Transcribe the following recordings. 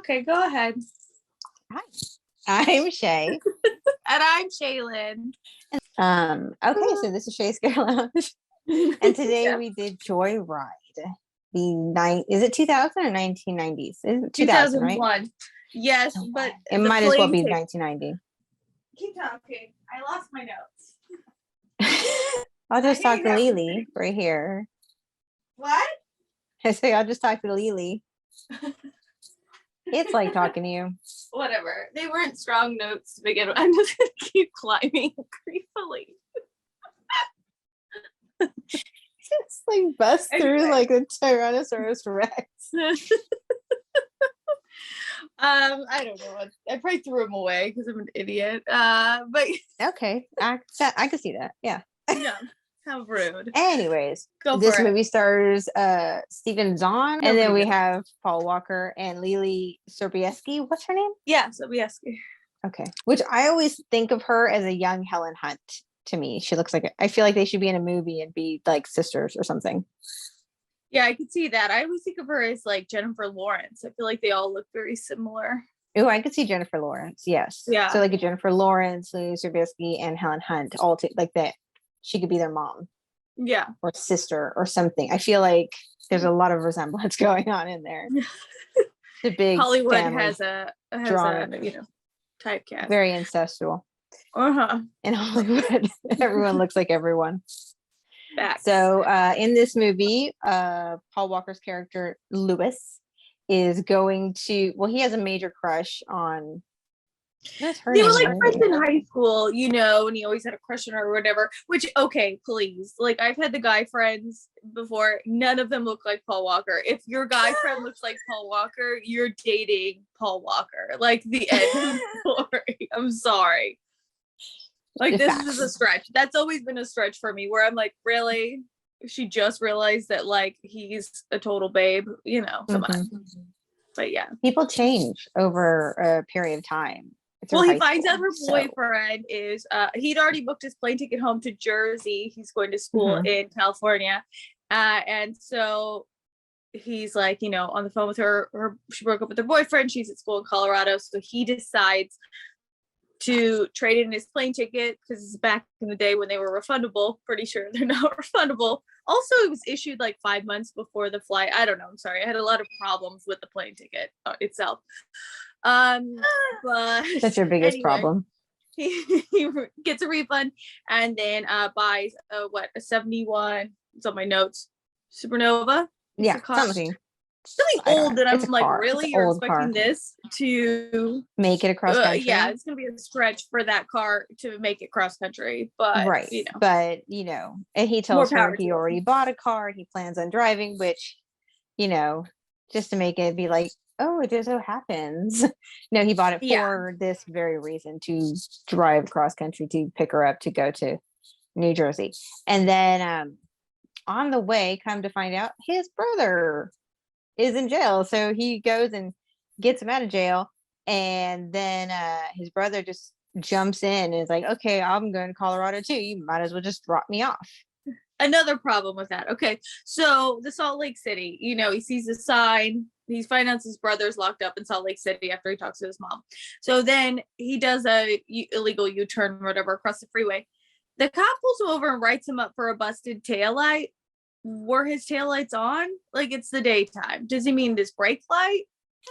Okay, go ahead. Hi, I'm Shea. And I'm shealyn. Okay, so this is Shea's Scare Lounge. And today we did Joyride. Is it 2000 or 1990s? Is it 2000, right? 2001. Yes, but it might as well be 1990. Keep talking. I lost my notes. I'll just talk to Lily right here. What? I say I'll just talk to Lily. It's like talking to you. Whatever. They weren't strong notes to begin with. I'm just gonna keep climbing creepily. It's like bust through like a Tyrannosaurus Rex. I don't know. I probably threw him away because I'm an idiot. But okay, I can see that. Yeah. Yeah. How rude. Anyways, this movie stars Stephen Zahn, and then we have Paul Walker and Lily Sobieski. What's her name? Yeah, Sobieski. Okay, which I always think of her as a young Helen Hunt. To me, she looks like I feel like they should be in a movie and be like sisters or something. Yeah, I could see that. I always think of her as like Jennifer Lawrence. I feel like they all look very similar. Oh, I could see Jennifer Lawrence. Yes. Yeah. So like a Jennifer Lawrence, Lily Sobieski, and Helen Hunt, all like that. She could be their mom. Yeah. Or sister or something. I feel like there's a lot of resemblance going on in there. The big Hollywood has a typecast. Very incestual. Uh-huh. In Hollywood, everyone looks like everyone. Facts. So in this movie, Paul Walker's character Lewis is going to, well, he has a major crush on, they were like friends in high school, you know, and he always had a crush on her or whatever, which, okay, please, like I've had the guy friends before, none of them look like Paul Walker. If your guy friend looks like Paul Walker, you're dating Paul Walker, like the end of the story. I'm sorry, like this is a stretch. That's always been a stretch for me, where I'm like, really, she just realized that like he's a total babe, you know. Come on. But yeah, people change over a period of time. Well, he finds out her boyfriend is he'd already booked his plane ticket home to Jersey. He's going to school in California, and so he's like, you know, on the phone with her. She broke up with her boyfriend. She's at school in Colorado, so he decides to trade in his plane ticket because it's back in the day when they were refundable. Pretty sure they're not refundable. Also, it was issued like 5 months before the flight. I don't know. I'm sorry. I had a lot of problems with the plane ticket itself. But that's your biggest problem. He gets a refund and then buys a 71. It's on my notes. Supernova. Yeah, something old that I'm like, really? You're expecting this to make it across country? Yeah, it's gonna be a stretch for that car to make it cross country, but right. You know. But you know, and he tells her he already bought a car and he plans on driving, which, you know, just to make it be like, oh, it just so happens. No, he bought it for this very reason, to drive across country to pick her up to go to New Jersey. And then on the way, come to find out his brother is in jail. So he goes and gets him out of jail. And then his brother just jumps in and is like, okay, I'm going to Colorado too. You might as well just drop me off. Another problem with that. Okay. So the Salt Lake City, you know, he sees the sign. He finds out his brother's locked up in Salt Lake City after he talks to his mom. So then he does a illegal U-turn or whatever across the freeway. The cop pulls him over and writes him up for a busted taillight. Were his taillights on? Like, it's the daytime. Does he mean this brake light?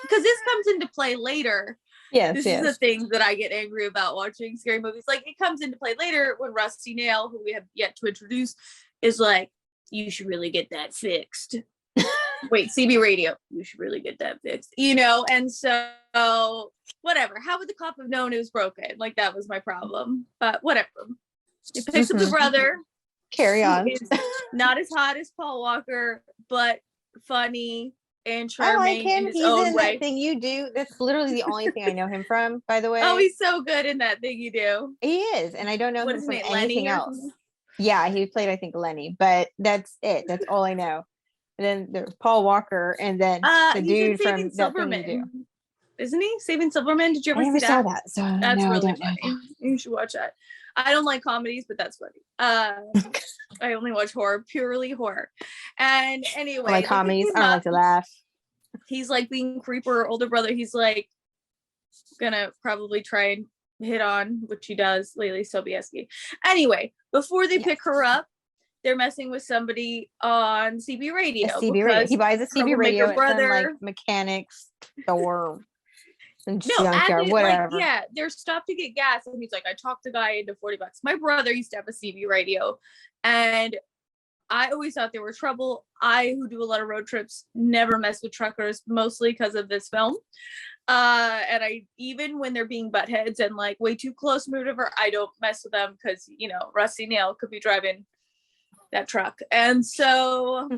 Because this comes into play later. Yes, this is the things that I get angry about watching scary movies. Like, it comes into play later when Rusty Nail, who we have yet to introduce, is like, you should really get that fixed. Wait, CB radio. You should really get that fixed. You know, and so whatever. How would the cop have known it was broken? Like, that was my problem. But whatever. He picks up the brother. Carry on. Not as hot as Paul Walker, but funny and charming. I like him. He's in That Thing You Do. That's literally the only thing I know him from, by the way. Oh, he's so good in That Thing You Do. He is, and I don't know him from anything else. Something? Yeah, he played, I think, Lenny, but that's it. That's all I know. And then there's Paul Walker, and then the dude from That Thing You Do. Isn't he? Saving Silverman? Did you ever see that? I never saw that. So that's no, really funny. You should watch that. I don't like comedies, but that's funny. I only watch horror, purely horror. And anyway, I like comedies. I don't like to laugh. he's like being creeper older brother. He's like gonna probably try and hit on, which he does, Lily Sobieski. Anyway, before they pick her up, they're messing with somebody on CB radio. CB radio. He buys a CB radio at some like mechanics store. Junkyard, whatever. Like, yeah, they're stopped to get gas, and he's like, I talked the guy into $40. My brother used to have a CB radio, and I always thought they were trouble. I, who do a lot of road trips, never mess with truckers, mostly because of this film. And I, even when they're being butt heads and like way too close, whatever, I don't mess with them because, you know, Rusty Nail could be driving that truck. And so,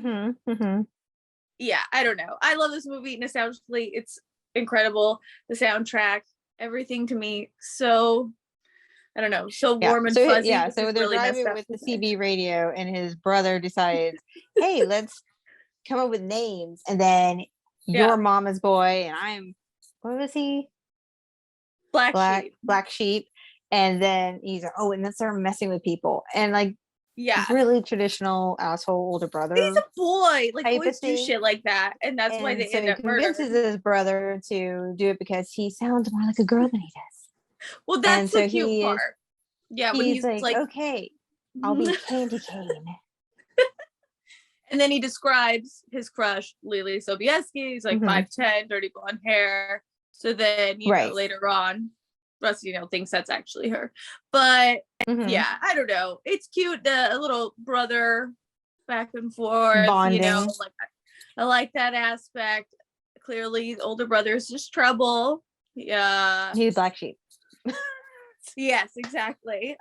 yeah, I don't know. I love this movie nostalgically. It's incredible. The soundtrack, everything to me, so I don't know, so warm and fuzzy. Yeah, so they're really driving with the CB radio, and his brother decides, hey, let's come up with names. And then your mama's boy, and I'm, what was he? Black sheep. And then he's like, oh, and then start messing with people. And like, really traditional asshole older brother. He's a boy. Like, boys do shit like that. And that's why they end up murdering. He convinces his brother to do it because he sounds more like a girl than he does. Well, that's the cute part. Yeah, when he's like, okay, I'll be Candy Cane. And then he describes his crush, Lily Sobieski. He's like 5'10", dirty blonde hair. So then, you know, later on, Rusty Nail thinks that's actually her. But yeah, I don't know. It's cute. The little brother back and forth. Bonding. You know, like I like that aspect. Clearly, the older brother is just trouble. Yeah, he's black sheep. Yes, exactly.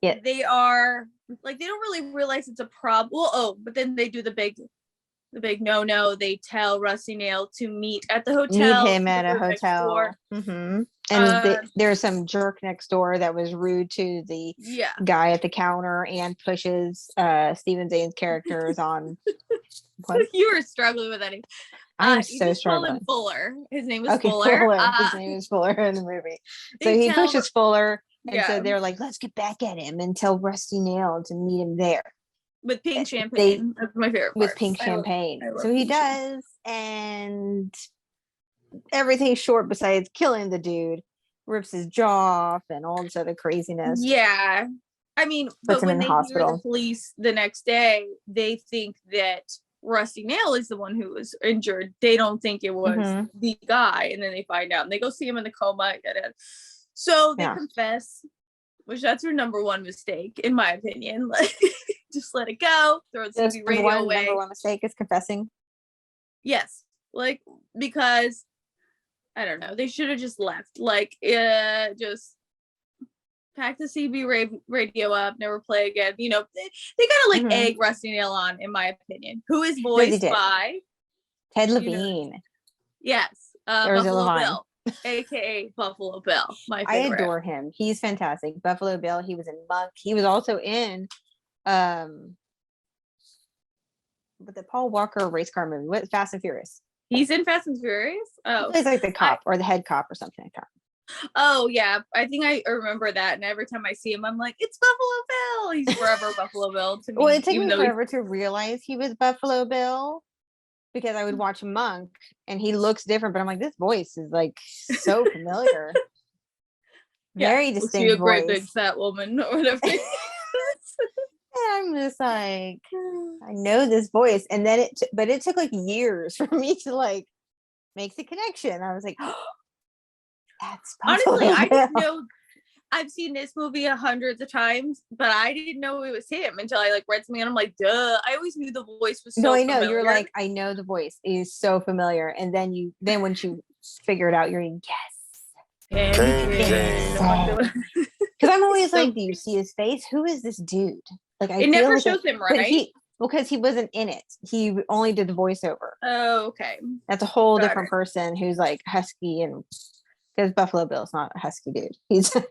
Yeah, they are like, they don't really realize it's a problem. Well, but then they do the big no. They tell Rusty Nail to meet at the hotel. Meet him at a hotel. And there's some jerk next door that was rude to the guy at the counter and pushes Steven Zane's characters on. You were struggling with that. I'm so struggling. Fuller. His name is Fuller. His name is Fuller in the movie. So he pushes Fuller, and so they're like, let's get back at him and tell Rusty Nail to meet him there. With pink champagne. That's my favorite part. With pink champagne. So he does, and everything's short besides killing the dude. Rips his jaw off and all this other craziness. Yeah. I mean, but when they hear the police the next day, they think that Rusty Nail is the one who was injured. They don't think it was the guy, and then they find out and they go see him in the coma. So they confess, which that's your number one mistake, in my opinion. Like, just let it go. Throw the CB radio away. Number one mistake is confessing. Yes, like, because I don't know, they should have just left. Like, just pack the CB radio up, never play again. You know, they gotta like egg Rusty Nail on, in my opinion. Who is voiced by Ted Levine. You know, yes, Buffalo Bill, aka Buffalo Bill. My favorite. I adore him. He's fantastic. Buffalo Bill. He was in Monk. He was also in with the Paul Walker race car movie. What, Fast and Furious? He's in Fast and Furious. Oh, he plays like the cop or the head cop or something like that. Oh yeah, I think I remember that. And every time I see him, I'm like, it's Buffalo Bill. He's forever Buffalo Bill to me. Well, it took me forever to realize he was Buffalo Bill, because I would watch Monk and he looks different, but I'm like, this voice is like so familiar. Very distinct. A great big fat woman or whatever. I'm just like, I know this voice. And then but it took like years for me to like make the connection. I was like, oh, that's honestly, I didn't know. I've seen this movie hundreds of times, but I didn't know it was him until I like read something and I'm like, duh. I always knew the voice was so familiar. You're like, I know the voice is so familiar. And then once you figure it out, you're like, yes. Because I'm always like, do you see his face? Who is this dude? Like, it never shows him, right? Because he wasn't in it. He only did the voiceover. Oh, okay. That's a whole different person who's like husky, and because Buffalo Bill's not a husky dude. He's a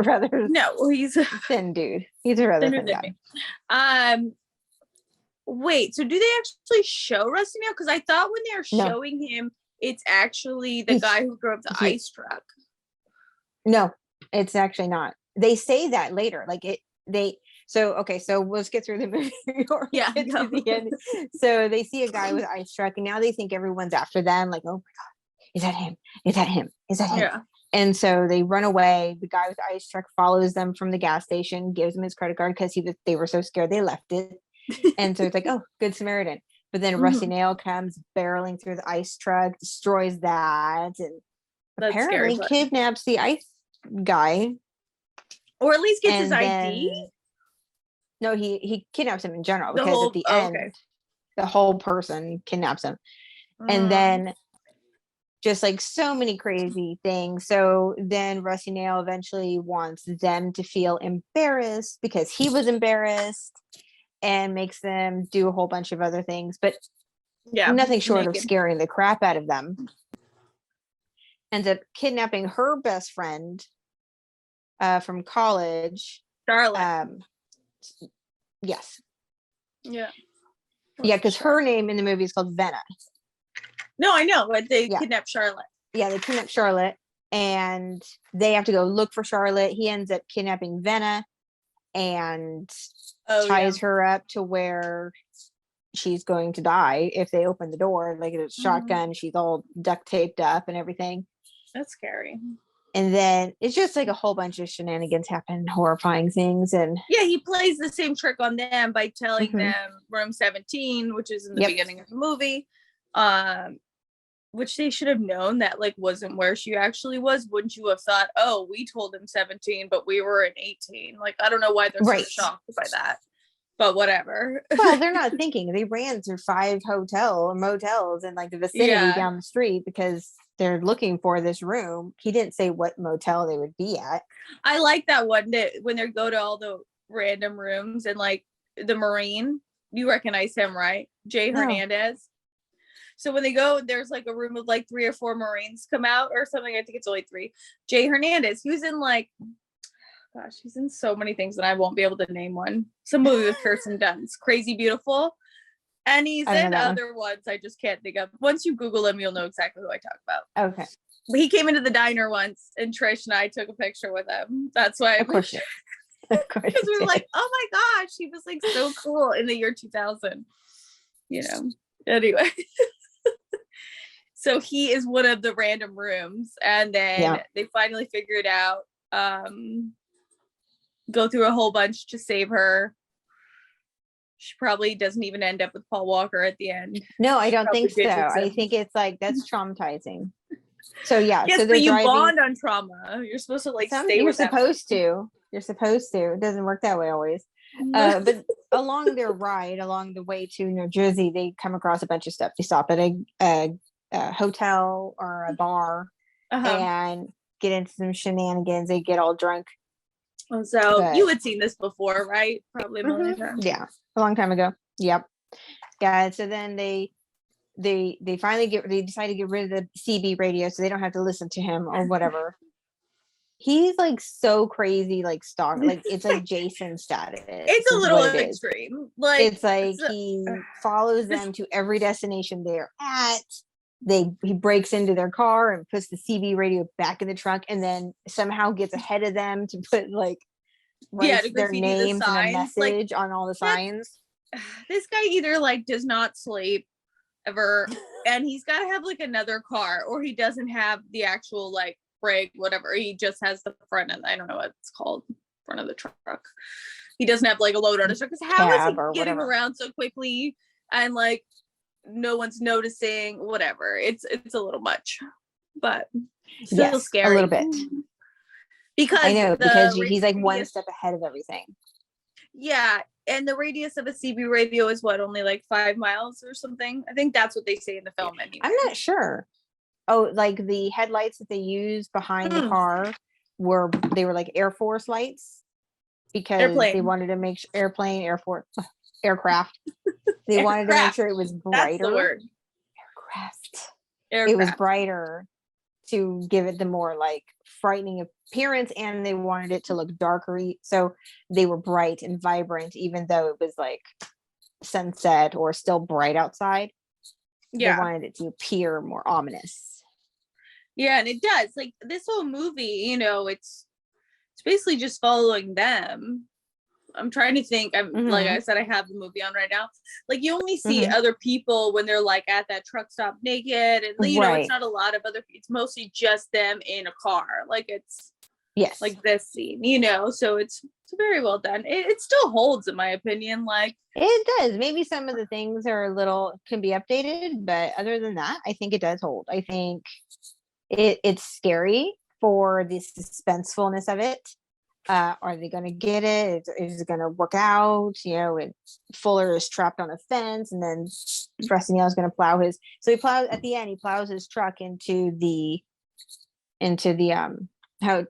rather he's a thin dude. He's a rather thin guy. Wait, so do they actually show Rusty Nail? Because I thought when they're showing him, it's actually the guy who drove the ice truck. No, it's actually not. They say that later. Like so let's get through the movie or Yeah, get to the end. So they see a guy with ice truck, and now they think everyone's after them, like, oh my god, is that him, is that him, is that him? Yeah. And so they run away. The guy with the ice truck follows them from the gas station, gives them his credit card because they were so scared they left it. And so it's like, oh, good Samaritan. But then Rusty Nail comes barreling through the ice truck, destroys that, and That's apparently scary, kidnaps the ice guy. Or at least gets his And ID. No, he kidnaps him in general, The because whole, at the end, okay. the whole person kidnaps him. And then just like so many crazy things. So then Rusty Nail eventually wants them to feel embarrassed because he was embarrassed, and makes them do a whole bunch of other things, but nothing short of scaring the crap out of them. Ends up kidnapping her best friend from college, Charlotte. Yes. Yeah, because her name in the movie is called Venna. No, I know, but they kidnap Charlotte. Yeah, they kidnap Charlotte, and they have to go look for Charlotte. He ends up kidnapping Venna and ties her up to where she's going to die if they open the door. Like, it's a shotgun, she's all duct taped up and everything. That's scary. And then it's just like a whole bunch of shenanigans happen, horrifying things. And he plays the same trick on them by telling them room 17, which is in the beginning of the movie, which they should have known that like wasn't where she actually was. Wouldn't you have thought, oh, we told him 17 but we were in 18? Like, I don't know why they're so shocked by that, but whatever. Well, they're not thinking. They ran through 5 motels in like the vicinity down the street because they're looking for this room. He didn't say what motel they would be at. I like that one, that when they go to all the random rooms, and like the Marine, you recognize him, right? Jay Hernandez. So when they go, there's like a room of like 3 or 4 Marines come out or something. I think it's only 3. Jay Hernandez, he was in like, gosh, he's in so many things that I won't be able to name one. Some movie with Kirsten Dunst, Crazy Beautiful. And he's in other ones I just can't think of. Once you Google him, you'll know exactly who I talk about. Okay. But he came into the diner once, and Trish and I took a picture with him. That's why. Of course. Because we were like, oh my gosh, he was like so cool in the year 2000. You know. Anyway. So he is one of the random rooms, and then they finally figure it out. Go through a whole bunch to save her. She probably doesn't even end up with Paul Walker at the end. No, I don't think so. I think it's like, that's traumatizing. So yes, so but you bond on trauma. You're supposed to like stay you're with supposed to. You're supposed to. It doesn't work that way always. But along their ride, along the way to New Jersey, they come across a bunch of stuff. They stop at a hotel or a bar and get into some shenanigans. They get all drunk. So you had seen this before, right? Probably a million times. Yeah, a long time ago. Yep. Yeah. So then they finally decide to get rid of the CB radio so they don't have to listen to him or whatever. He's like so crazy, like stalk, like it's like Jason status. It's a little extreme. Like it's like he follows them to every destination they're at. He breaks into their car and puts the CB radio back in the trunk, and then somehow gets ahead of them to put like their names and a message on all the signs. This guy either like does not sleep ever, and he's got to have like another car, or he doesn't have the actual like brake, whatever. He just has the front end. I don't know what it's called, front of the truck. He doesn't have like a load on his truck. Because how is he getting around so quickly and like no one's noticing? Whatever. It's a little much, but still scary. A little bit. Because I know, because he's like one step ahead of everything. Yeah, and the radius of a CB radio is what, only like 5 miles or something? I think that's what they say in the film anyway. I'm not sure. Oh, like the headlights that they used behind the car were like Air Force lights, because they wanted to make sure aircraft. They wanted to make sure it was brighter. That's the word. Aircraft. It was brighter to give it the more like frightening appearance, and they wanted it to look darker. So they were bright and vibrant, even though it was like sunset or still bright outside. Yeah. They wanted it to appear more ominous. Yeah, and it does. Like this whole movie, you know, it's basically just following them. I'm trying to think. I'm like I said, I have the movie on right now. Like you only see other people when they're like at that truck stop naked, and you know it's not a lot of other. It's mostly just them in a car. Like it's like this scene, you know. So it's very well done. It still holds, in my opinion. Like it does. Maybe some of the things are a little can be updated, but other than that, I think it does hold. I think it's scary for the suspensefulness of it. Are they going to get it? Is it going to work out? You know, and Fuller is trapped on a fence, and then Rusty Nail is going to plow his. So he plows at the end. He plows his truck into the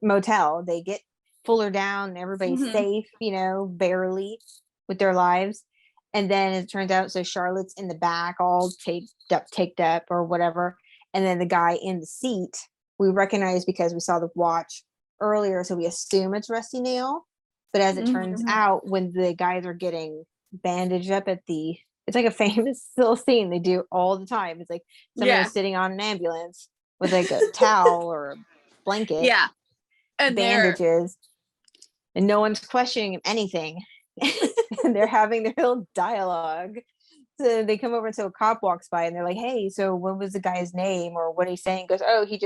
motel. They get Fuller down. Everybody's safe. You know, barely with their lives. And then it turns out, so Charlotte's in the back, all taped up or whatever. And then the guy in the seat we recognize because we saw the watch earlier, so we assume it's Rusty Nail. But as it turns out, when the guys are getting bandaged up it's like a famous little scene they do all the time. It's like someone sitting on an ambulance with like a towel or a blanket, and bandages, and no one's questioning anything. And they're having their little dialogue. So they come over until a cop walks by and they're like, hey, so what was the guy's name or what he's saying? Goes, oh, he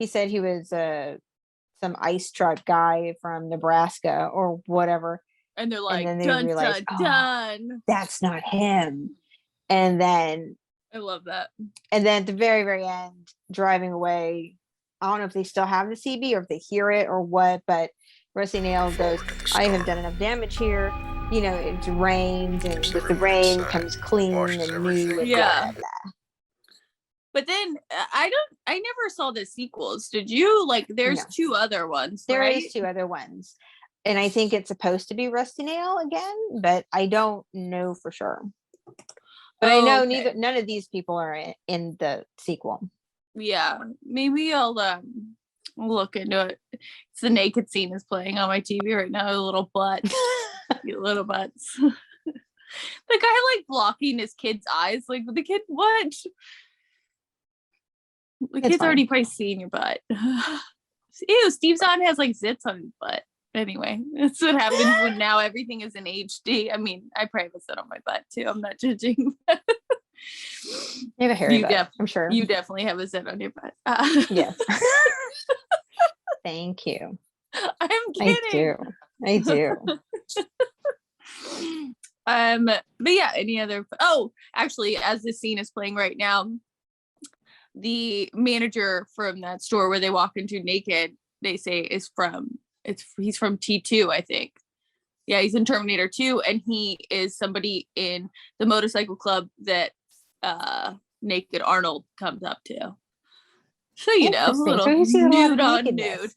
said he was some ice truck guy from Nebraska or whatever. And they're like, and then they realize, dun. That's not him. And then I love that. And then at the very, very end, driving away, I don't know if they still have the CB or if they hear it or what, but Rusty Nail goes, I have done enough damage here. You know, it's rained, and with the rain comes clean and new. And blah, blah, blah. But then I never saw the sequels. Did you? Like, there's two other ones. There is two other ones. And I think it's supposed to be Rusty Nail again, but I don't know for sure. But I know none of these people are in the sequel. Yeah, maybe I'll look into it. It's the naked scene is playing on my TV right now. A little butt, little butts. The guy like blocking his kid's eyes, like the kid. What? The kid's already probably seen your butt. Ew, Steve Zahn has like zits on his butt. Anyway, that's what happens when now everything is in HD. I mean, I probably have a zit on my butt too. I'm not judging. You have a hairy butt, I'm sure. You definitely have a zit on your butt. Yes. Thank you. I'm kidding. I do. But yeah, any other? Oh, actually, as this scene is playing right now, the manager from that store where they walk into naked, they say he's from T2, I think. Yeah, he's in Terminator 2, and he is somebody in the motorcycle club that Naked Arnold comes up to. So you know, a little nude on nude.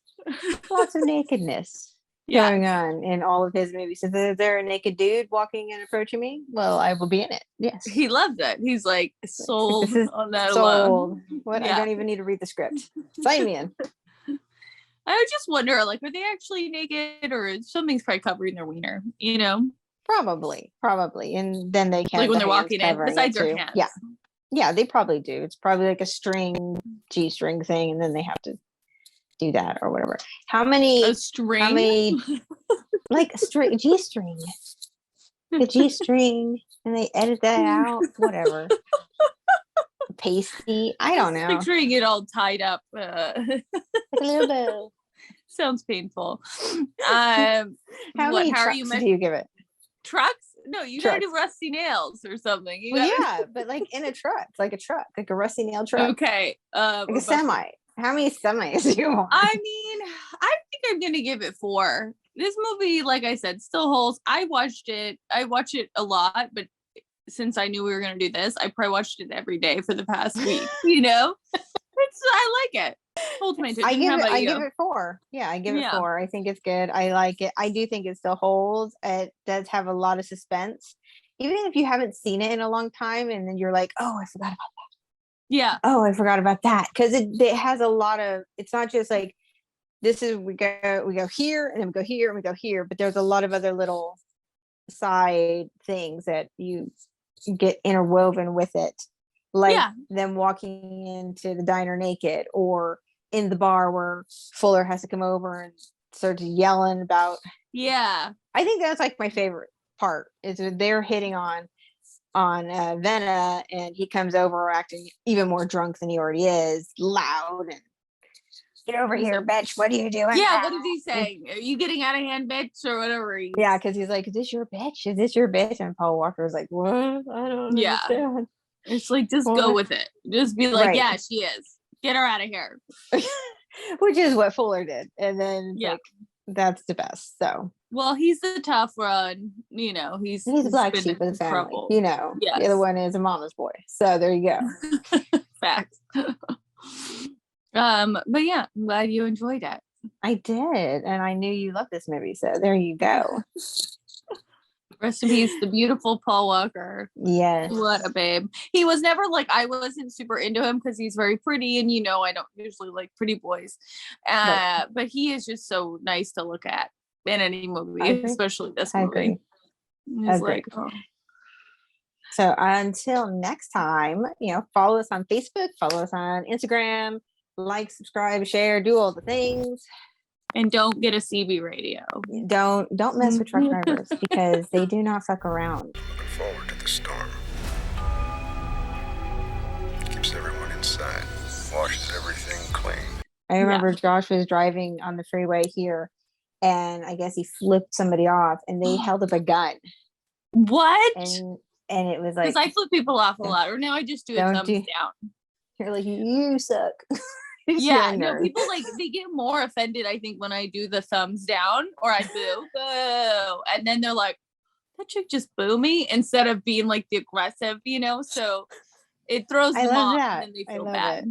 Lots of nakedness going on in all of his movies. Is there a naked dude walking and approaching me? Well, I will be in it. Yes. He loves it. He's like sold on that alone. What? Yeah. I don't even need to read the script. Sign me in. I would just wonder, like, are they actually naked, or something's probably covering their wiener? You know, probably, and then they can't like when they're walking in, besides their hands. Yeah, they probably do. It's probably like a G-string thing, and then they have to do that or whatever. How many like a string G-string? The G-string, and they edit that out. Whatever. Pasty. I don't know. Picturing it all tied up. Like a little bow. Sounds painful. How many trucks do you give it? Trucks? No, you gotta do Rusty Nails or something. But like in a truck, like a Rusty Nail truck. Okay. Like a semi. How many semis do you want? I mean, I think I'm gonna give it 4. This movie, like I said, still holds. I watch it a lot, but since I knew we were gonna do this, I probably watched it every day for the past week. You know, I like it. Holds my attention. I give it 4. Yeah, I give it 4. I think it's good. I like it. I do think it still holds. It does have a lot of suspense, even if you haven't seen it in a long time, and then you're like, oh, I forgot about that. Yeah. Oh, I forgot about that, because it has a lot of. It's not just like this is we go here and then we go here and we go here, but there's a lot of other little side things that you get interwoven with it, like them walking into the diner naked, or in the bar where Fuller has to come over and starts yelling about. Yeah. I think that's like my favorite part is when they're hitting on Venna, and he comes over acting even more drunk than he already is, loud and get over here, bitch. What are you doing? Yeah, what is he saying? Are you getting out of hand, bitch, or whatever? Yeah, because he's like, is this your bitch? Is this your bitch? And Paul Walker's like, what? I don't understand. It's like, just go with it. Just be like, yeah, she is. Get her out of here. Which is what Fuller did. And then like, that's the best. So well, he's the tough one, you know, he's the black sheep of the family, trouble. You know. Yes. The other one is a mama's boy. So there you go. Facts. But yeah, I'm glad you enjoyed it. I did, and I knew you loved this movie, so there you go. Rest in peace, the beautiful Paul Walker. Yes. What a babe. He was never like, I wasn't super into him because he's very pretty, and you know, I don't usually like pretty boys. Right. But he is just so nice to look at in any movie, especially this movie. I agree. Like, oh. So until next time, you know, follow us on Facebook, follow us on Instagram, like, subscribe, share, do all the things. And don't get a CB radio. Don't mess with truck drivers because they do not fuck around. Looking forward to the storm. Keeps everyone inside. Washes everything clean. I remember Josh was driving on the freeway here, and I guess he flipped somebody off, and they held up a gun. What? And it was like, because I flip people off a lot, or now I just do a thumbs down. You're like, you suck. Yeah, no, people like, they get more offended, I think, when I do the thumbs down or I boo, and then they're like, that chick just boo me, instead of being like the aggressive, you know. So it throws them off, and then they feel bad.